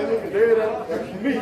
That's me.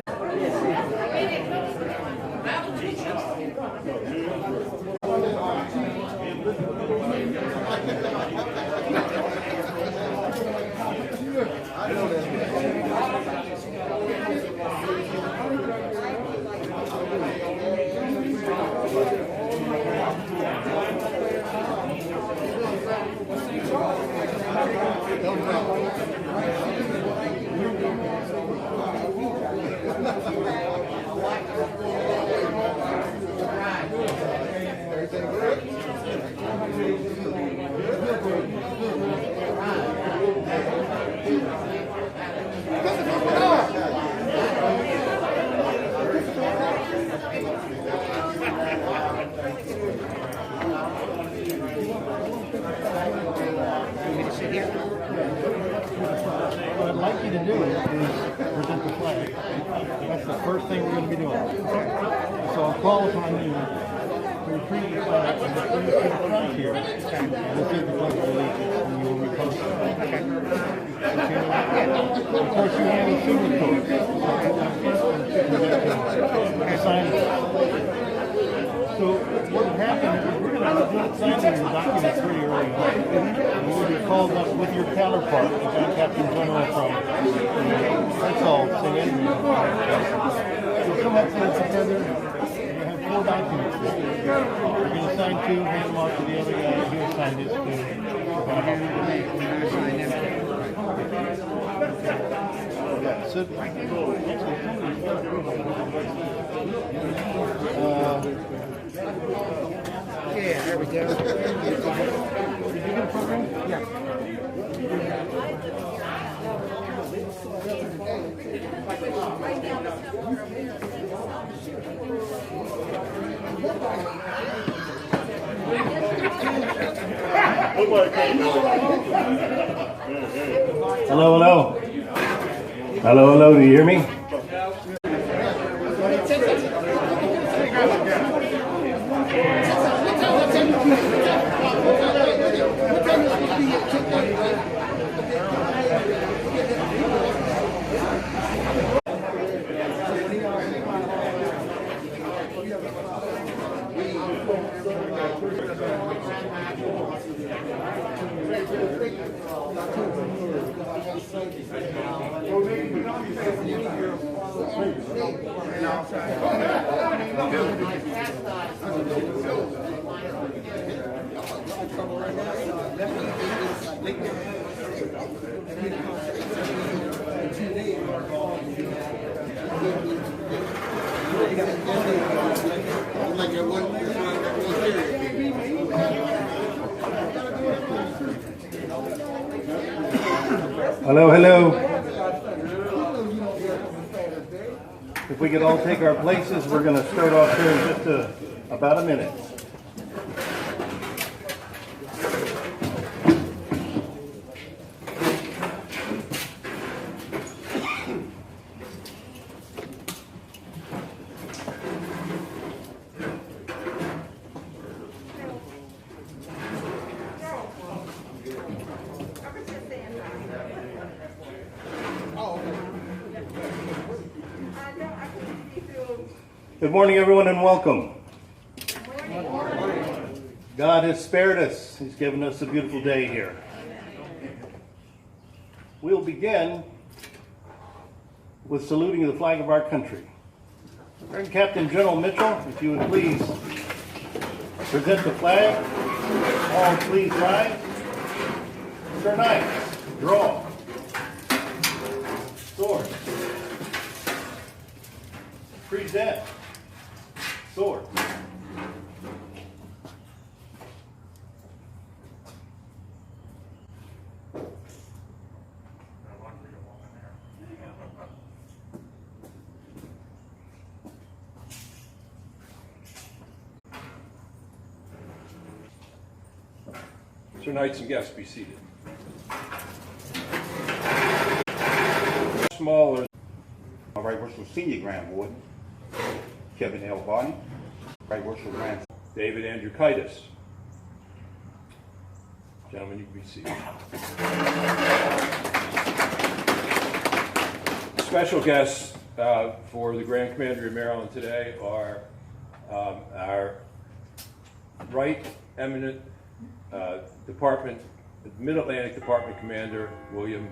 What I'd like you to do is present the flag. That's the first thing we're going to be doing. So I'll call upon you to retrieve the flag and bring it to the front here. And this is the pledge of allegiance, and you will repost it. Okay. Of course, you have a signature. Sign it. So what would happen is we're going to sign your documents pretty early on. And we'll be called up with your counterpart, the Captain General from that's all, say anything. So come up together, you have 4 documents there. You're going to sign 2, hand them off to the other guy, he'll sign this too. Yeah, so yeah, there we go. Did you get a program? Yeah. Hello, hello. Hello, hello, do you hear me? Hello, hello. If we could all take our places, we're going to start off here in just about a minute. Good morning, everyone, and welcome. God has spared us. He's given us a beautiful day here. We'll begin with saluting the flag of our country. And Captain General Mitchell, if you would please present the flag. All please rise. Sir Knights, draw. Sword. Present. Sword. Sir Knights and guests, be seated. Smaller. Right Worshipful Senior Grand Warden, Kevin L. Barney. Right Worshipful Grand David Andrew Kitus. Gentlemen, you can be seated. special guests for the Grand Commandery of Maryland today are our Right Eminent Mid-Atlantic Department Commander William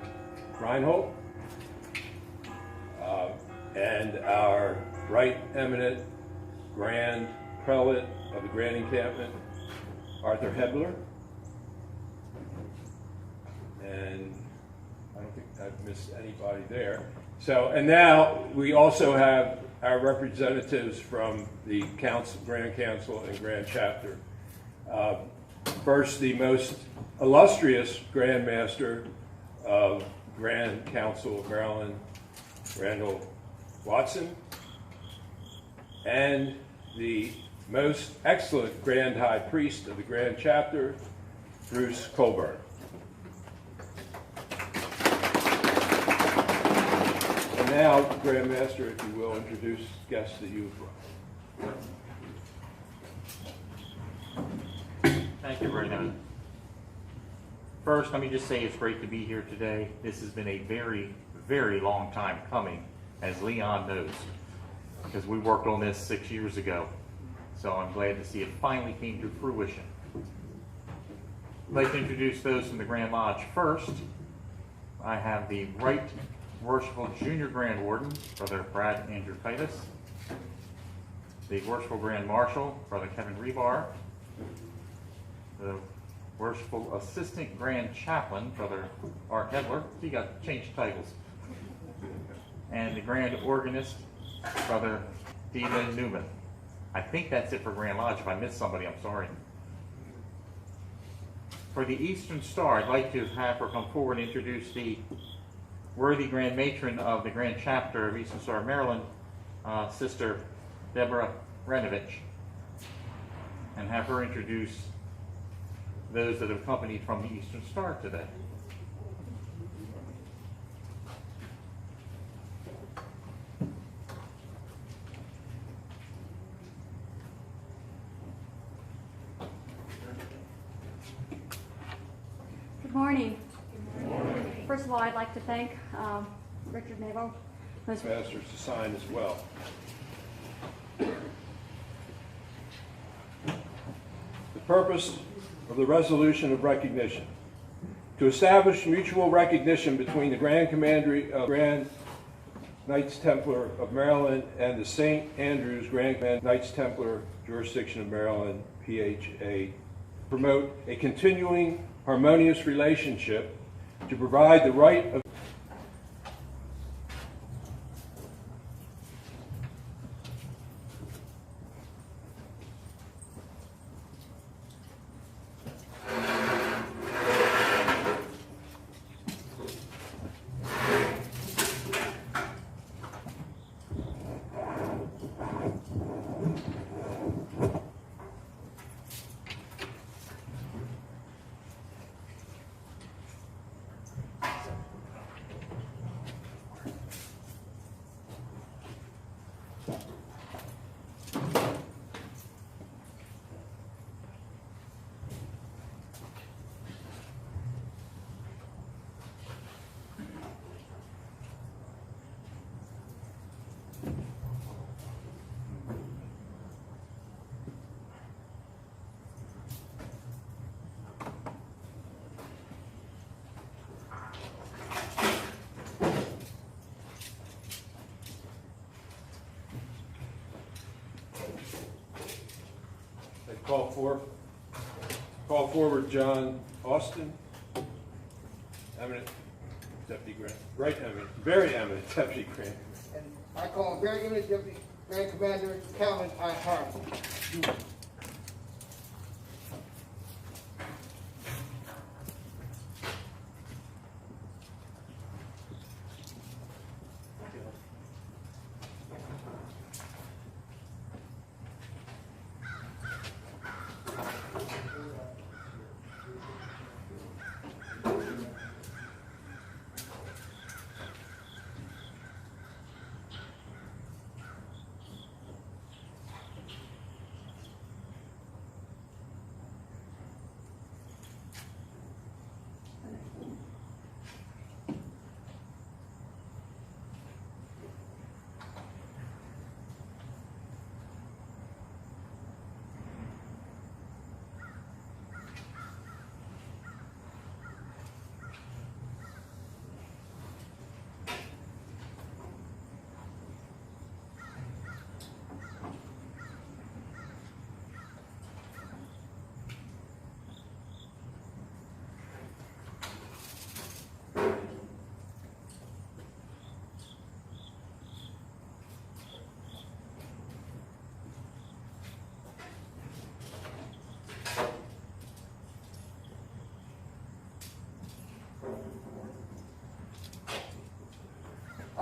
Reinhold, and our Right Eminent Grand Prelate of the Grand Encampment, Arthur Hebler. And I don't think I've missed anybody there. So, and now we also have our representatives from the Council, Grand Council and Grand Chapter. First, the most illustrious Grand Master of Grand Council of Maryland, Randall Watson, and the most excellent Grand High Priest of the Grand Chapter, Bruce Colburn. And now, Grand Master, if you will, introduce guests that you've brought. Thank you, Brendan. First, let me just say it's great to be here today. This has been a very, very long time coming, as Leon knows, because we worked on this 6 years ago. So I'm glad to see it finally came to fruition. I'd like to introduce those from the Grand Lodge. First, I have the Right Worshipful Junior Grand Warden, Brother Brad Andrew Titus, the Worshipful Grand Marshal, Brother Kevin Rebar, the Worshipful Assistant Grand Chaplain, Brother Art Hedler. He got changed titles. And the Grand Organist, Brother Dean Newman. I think that's it for Grand Lodge. If I missed somebody, I'm sorry. For the Eastern Star, I'd like to have her come forward and introduce the worthy Grand Matron of the Grand Chapter of Eastern Star, Maryland, Sister Deborah Renovich, and have her introduce those that have accompanied from the Eastern Star today. Good morning. First of all, I'd like to thank Richard Naval. Masters to sign as well. The purpose of the resolution of recognition: to establish mutual recognition between the Grand Commandery of Grand Knights Templar of Maryland and the St. Andrews Grand Knights Templar Jurisdiction of Maryland, PHA. Promote a continuing harmonious relationship, to provide the right of call forward John Austin, eminent deputy grand, right eminent, very eminent deputy grand. And I call him very eminent Deputy Grand Commander Calvin I. Harvey.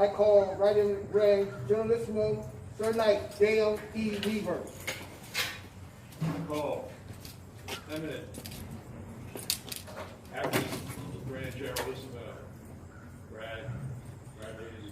I call Right Eminent Grand Generalissimo Sir Knight Dale E. Weaver. Call eminent acting Grand Generalissimo Brad Reedy.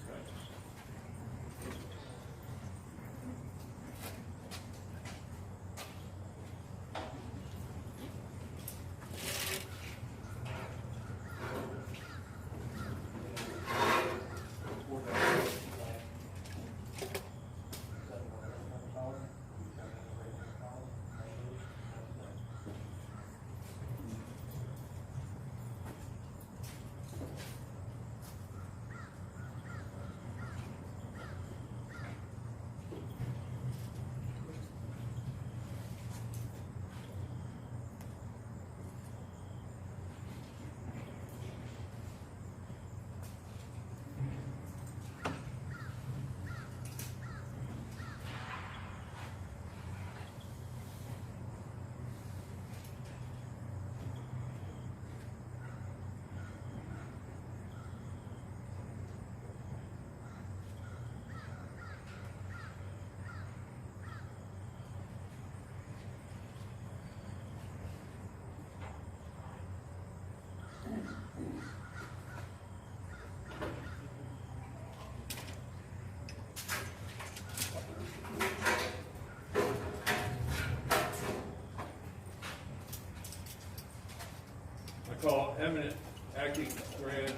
I call eminent acting Grand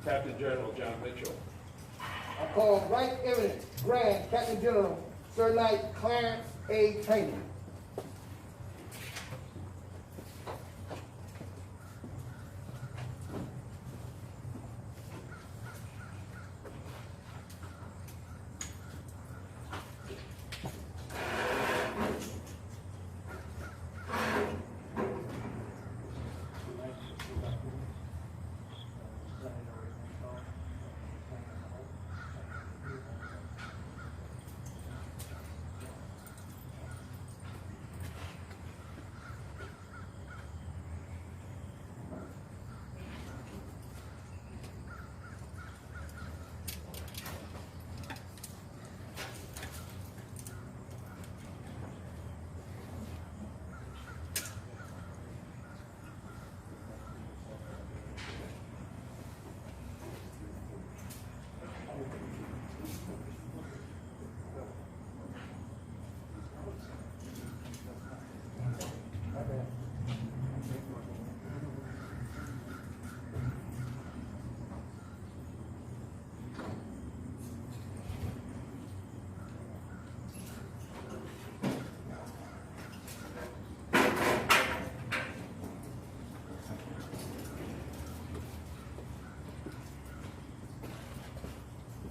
Captain General John Mitchell. I call Right Eminent Grand Captain General Sir Knight Clarence A. Traynor.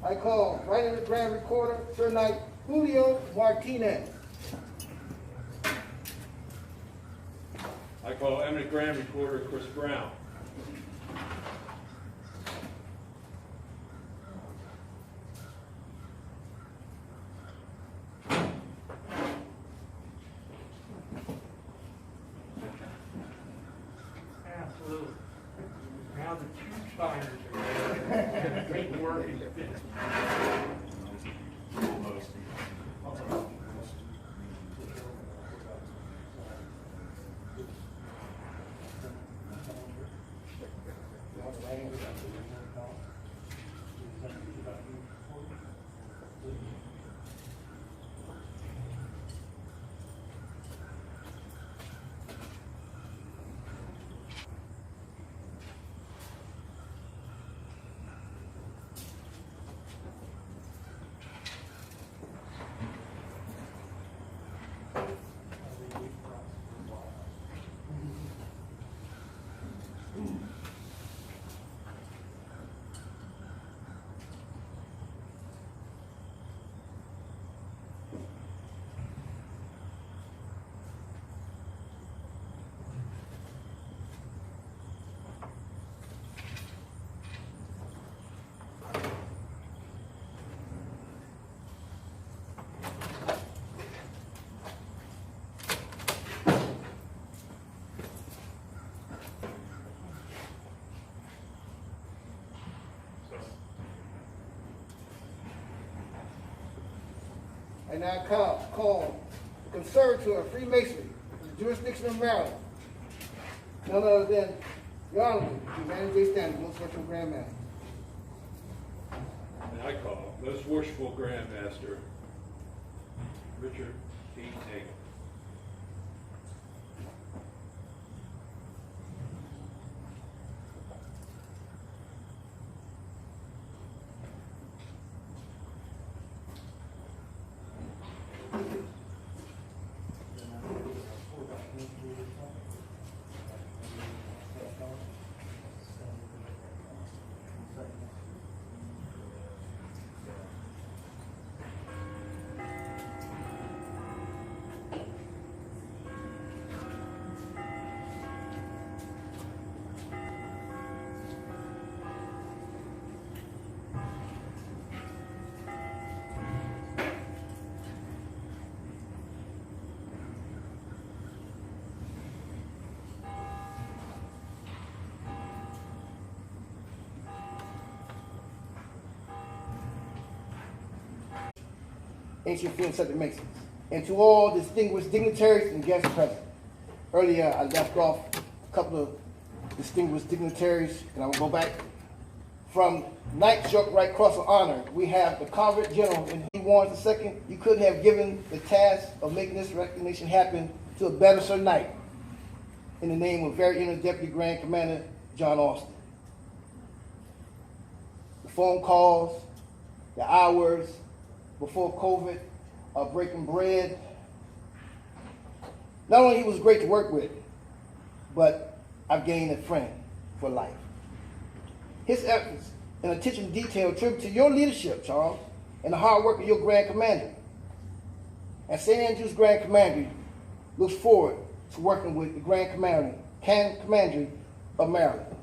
I call Right Eminent Grand Recorder Sir Knight Julio Martinez. I call eminent Grand Recorder Chris Brown. Absolutely. Now the two spiders are great work. and I call the Conservatory of Freemasonry in the jurisdiction of Maryland. None other than the Honorable Commander J. Stanley, Most Worshipful Grand Master. And I call Most Worshipful Grand Master Richard P. Nagel. Ancient Field Subject Masons, and to all distinguished dignitaries and guests present. Earlier, I left off a couple of distinguished dignitaries, and I will go back. From Knight's York Right Cross of Honor, we have the Convert General, and he warns II. You couldn't have given the task of making this recognition happen to a better Sir Knight. In the name of Very Eminent Deputy Grand Commander John Austin. The phone calls, the hours before COVID of breaking bread. Not only he was great to work with, but I've gained a friend for life. His efforts and attention to detail attribute to your leadership, Charles, and the hard work of your Grand Commander. And St. Andrew's Grand Commandery looks forward to working with the Grand Commandery of Maryland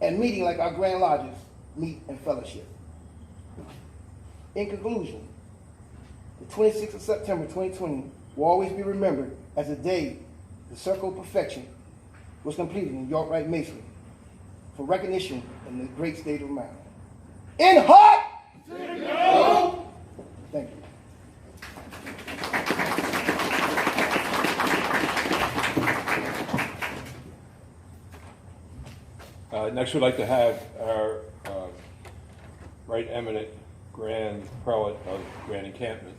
and meeting like our Grand Lodges meet in fellowship. In conclusion, the 26th of September 2020 will always be remembered as the day the Circle of Perfection was completed in York Rite Masonry for recognition in the great state of Maryland. In heart! Thank you. Next, we'd like to have our Right Eminent Grand Prelate of Grand Encampment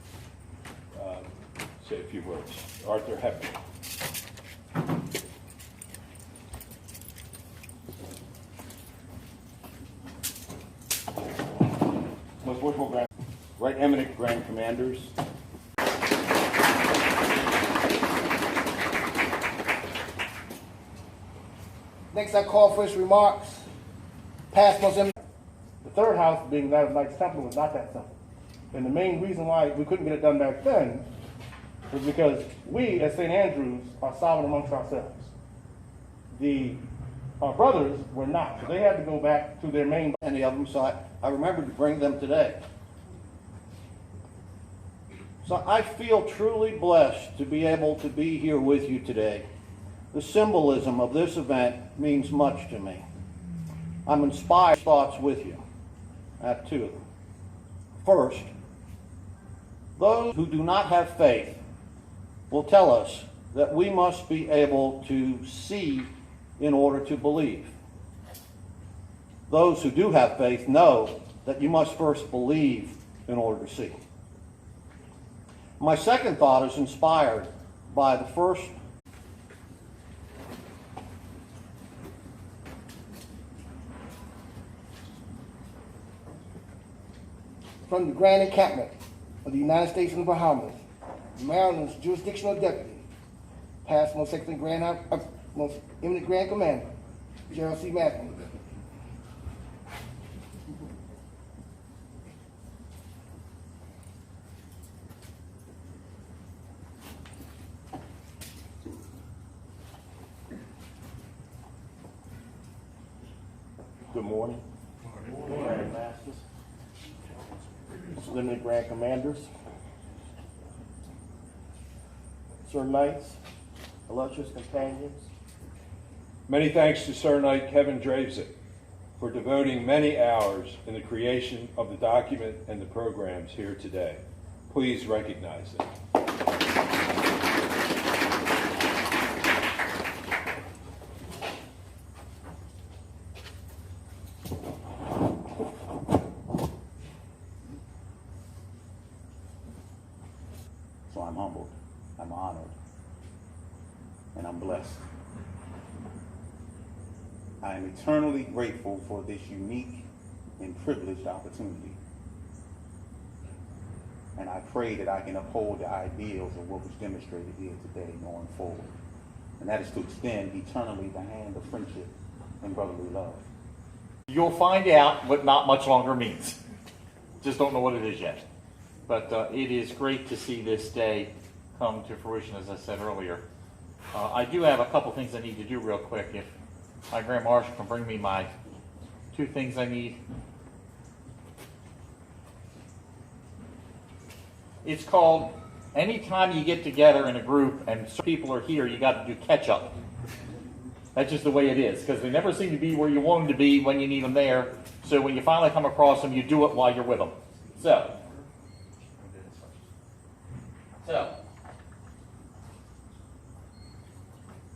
say a few words. Arthur Hepburn. Most Worshipful Right Eminent Grand Commanders, Next, I call for his remarks. Past Most Eminent. The third house, being that of Knights Templar, was not that simple. And the main reason why we couldn't get it done back then was because we, as St. Andrews, are sovereign amongst ourselves. Our brothers were not, so they had to go back to their main. Any of them, so I remembered to bring them today. So I feel truly blessed to be able to be here with you today. The symbolism of this event means much to me. I'm inspired thoughts with you. I have two of them. First, those who do not have faith will tell us that we must be able to see in order to believe. Those who do have faith know that you must first believe in order to see. My second thought is inspired by the first from the Grand Encampment of the United States and the Bahamas, Maryland's jurisdictional deputy, past Most Eminent Grand Commander, Gerald C. Matthews. Good morning. Grand Masters, Limited Grand Commanders, Sir Knights, illustrious companions. Many thanks to Sir Knight Kevin Dravesick for devoting many hours in the creation of the document and the programs here today. please recognize them. So I'm humbled, I'm honored, and I'm blessed. I am eternally grateful for this unique and privileged opportunity. And I pray that I can uphold the ideals of what was demonstrated here today going forward. And that is to extend eternally the hand of friendship and brotherly love. You'll find out what not much longer means. Just don't know what it is yet. But it is great to see this day come to fruition, as I said earlier. I do have a couple things I need to do real quick. If my Grand Marshal can bring me my 2 things I need. It's called, anytime you get together in a group and people are here, you got to do catch up. That's just the way it is, because they never seem to be where you want them to be when you need them there. So when you finally come across them, you do it while you're with them. So,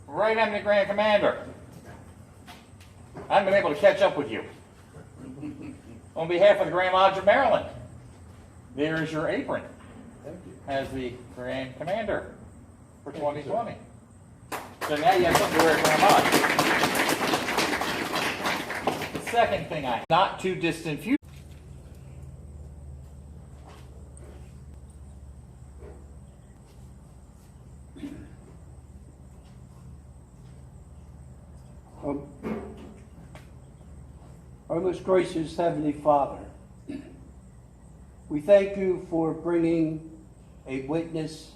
Right Eminent Grand Commander, I've been able to catch up with you. On behalf of the Grand Lodge of Maryland, there is your apron as the Grand Commander for 2020. So now you have something to wear at Grand Lodge. The second thing not too distant future. Our most gracious Heavenly Father, we thank you for bringing a witness